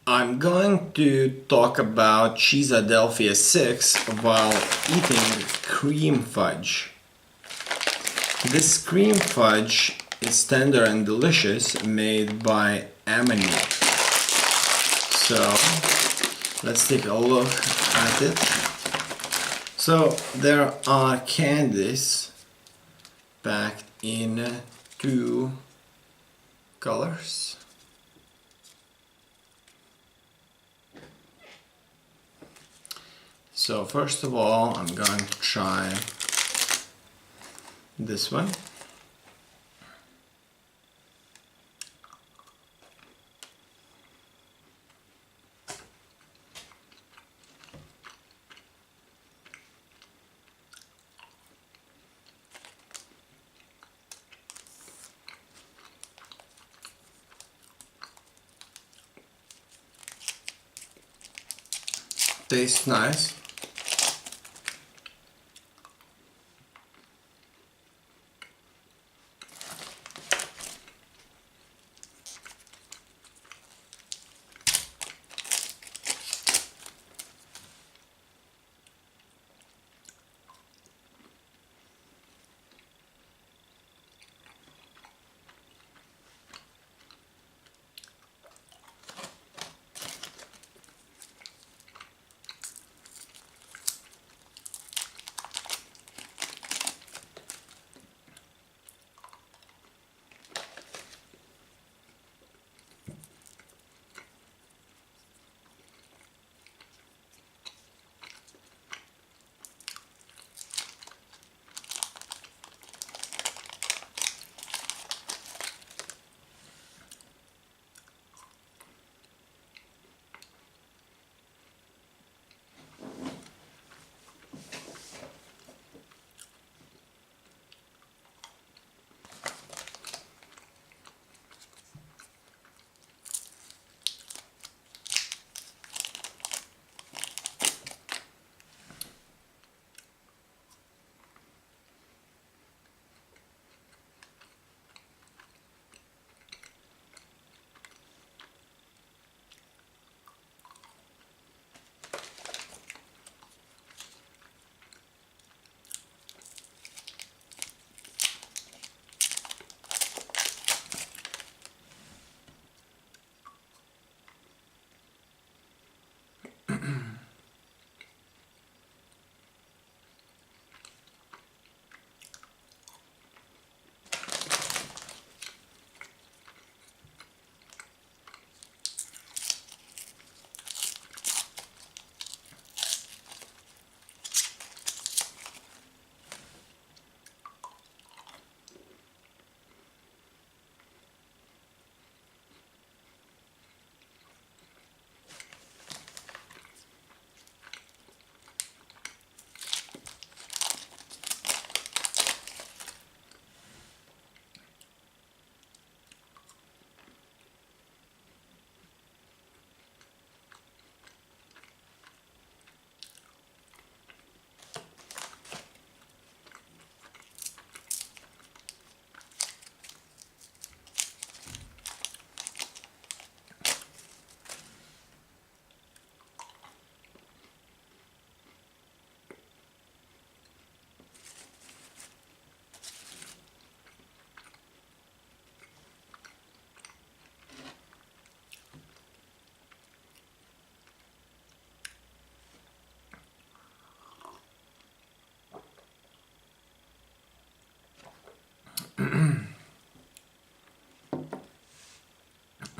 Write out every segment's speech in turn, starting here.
I'm going to talk about Cheeseadelphia 6 while eating cream fudge. This cream fudge is tender and delicious, made by Amanie. So let's take a look at it. So there are candies packed in two colors. So first of all, I'm going to try this one. Tastes nice.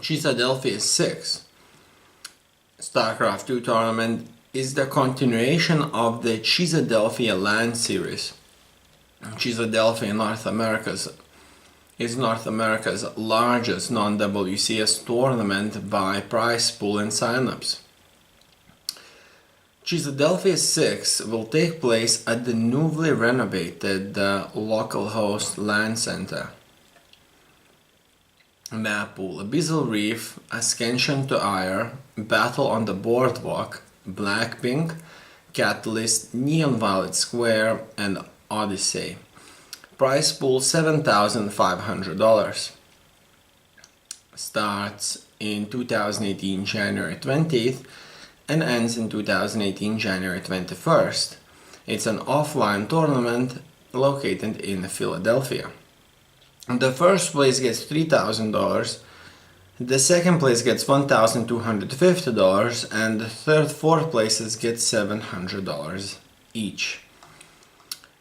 Cheeseadelphia 6 Starcraft 2 tournament is the continuation of the Cheeseadelphia LAN series. Cheeseadelphia is North America's largest non-WCS tournament by prize pool and signups. Cheeseadelphia 6 will take place at the newly renovated localhost LAN center. Map pool: Abyssal Reef, Ascension to Ire, Battle on the Boardwalk, Blackpink, Catalyst, Neon Violet Square, and Odyssey. Prize pool $7,500. starts in 2018 January 20th and ends in 2018 January 21st. It's an offline tournament located in Philadelphia. The first place gets $3,000, the second place gets $1,250, and the third, fourth places get $700 each.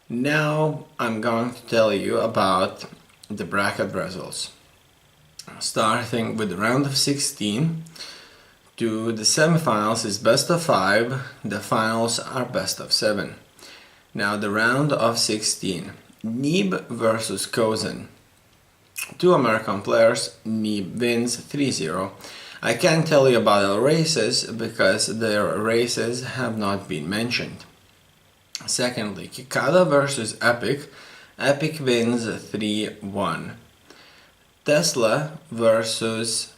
Now I'm going to tell you about the bracket results. Starting with the round of 16 to the semifinals is best of 5, the finals are best of 7. Now the round of 16, Neeb versus Kozin. Two American players, Neeb wins 3-0. I can't tell you about their races because their races have not been mentioned. Secondly, Kikada versus Epic. Epic wins 3-1. Tesla versus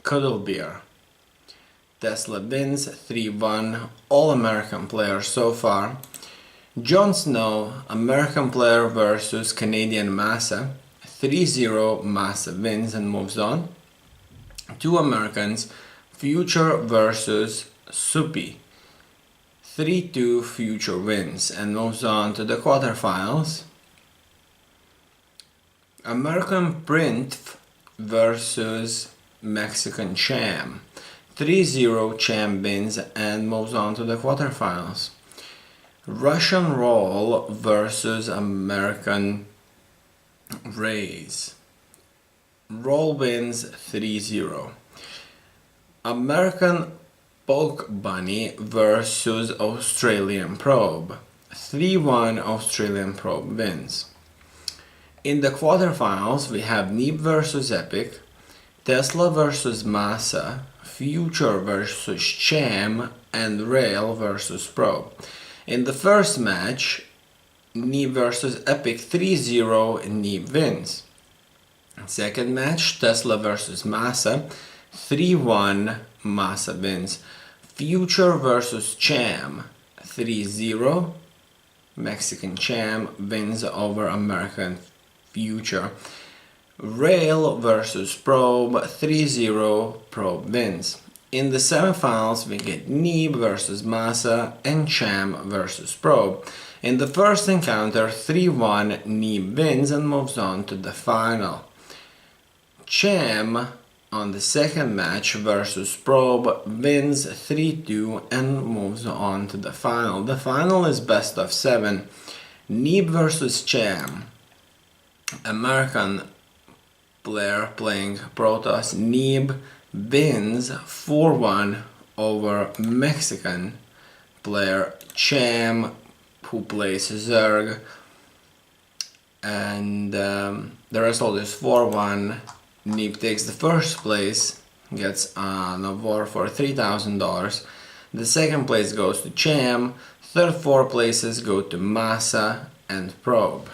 Cuddlebear. Tesla wins 3-1. All American players so far. Jon Snow, American player versus Canadian Massa. 3-0, Massa wins and moves on. Two Americans, Future versus Soupy. 3-2, Future wins and moves on to the quarterfinals. American Print versus Mexican Cham. 3-0, Cham wins and moves on to the quarterfinals. Russian Roll versus American Rays. Roll wins 3-0. American Poke Bunny versus Australian Probe. 3-1, Australian Probe wins. In the quarterfinals we have Neeb versus Epic, Tesla versus Massa, Future versus Cham, and Rail versus Probe. In the first match, Neeb versus Epic 3-0, Neeb wins. Second match, Tesla versus Massa 3-1, Massa wins. Future versus Cham 3-0, Mexican Cham wins over American Future. Rail versus Probe 3-0, Probe wins. In the semifinals we get Neeb versus Massa and Cham versus Probe. In the first encounter 3-1, Neeb wins and moves on to the final. Cham on the second match versus Probe wins 3-2 and moves on to the final. The final is best of 7. Neeb versus Cham. American player playing Protoss. Neeb wins 4-1 over Mexican player Cham, who plays Zerg, and the result is 4-1. Neeb takes the first place, gets an award for $3,000. The second place goes to Cham. Third, four places go to Massa and Probe.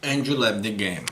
And you left the game.